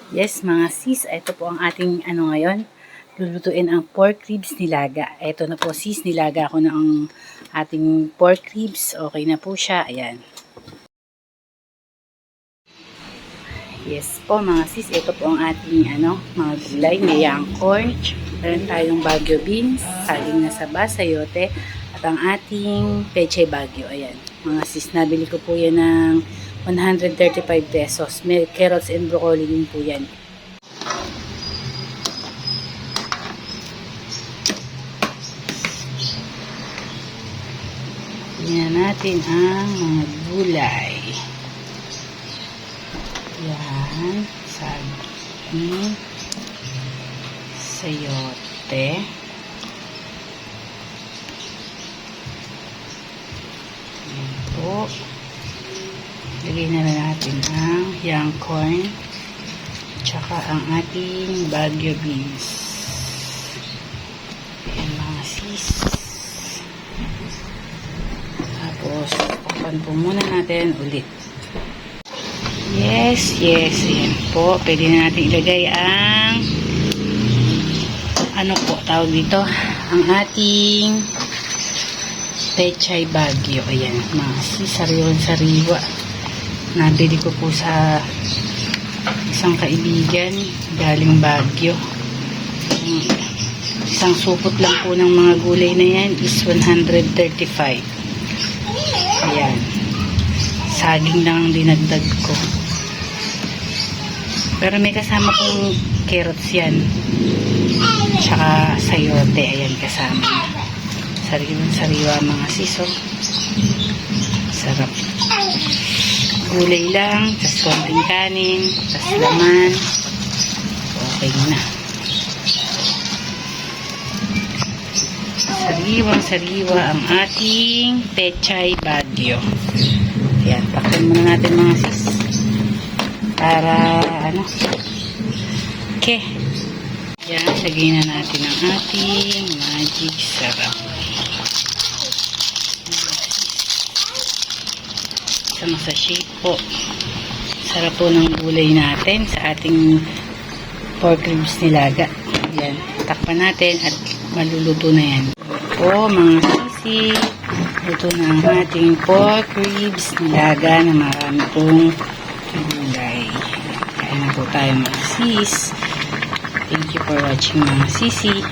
Yes, mga sis, ito po ang ating ngayon. Lulutuin ang pork ribs nilaga. Ito na po sis, nilaga ko na ang ating pork ribs. Okay na po siya. Ayan. Yes po mga sis, ito po ang ating mga gulay. May young corn. Meron tayong Baguio beans, saling na saba, sayote, at ang ating pechay Baguio. Ayan. Mga sis, nabili ko po yan ng 135 pesos. May carrots and broccoli din po yan. Tingnan natin ang mga gulay. Yan. Saging. Sayote. Yan po. Lagay na natin ang young corn. Tsaka ang ating Baguio beans. Ayan mga sis. Tapos, takpan po muna natin ulit. Yes. Ayan po. Pwede na natin ilagay ang tawag dito? Ang ating pechay Baguio. Ayan, mga sis, sariwa. Nabili ko po sa isang kaibigan galing Baguio. Isang supot lang po ng mga gulay na yan is 135. Ayan. Saging lang ang dinagdag ko. Pero may kasama pong carrots yan. Tsaka sayote. Ayan kasama. Sariwa mga siso. Sarap. Gulay lang. Tapos konting kanin. Tapos laman. Okay na. Sariwang-sariwa ang ating pechay Baguio. Ayan, takpan muna natin mga sis. Para, okay. Ayan, sagay na natin ang ating magic sarap. Sama sa shape po. Sarap po ng gulay natin sa ating pork ribs nilaga. Ayan, takpan natin at maluluto na yan. Po mga sisi, ito na ang ating pork ribs nilaga na marami pong gulay. Kaya na po tayo mga sis. Thank you for watching mga sisi.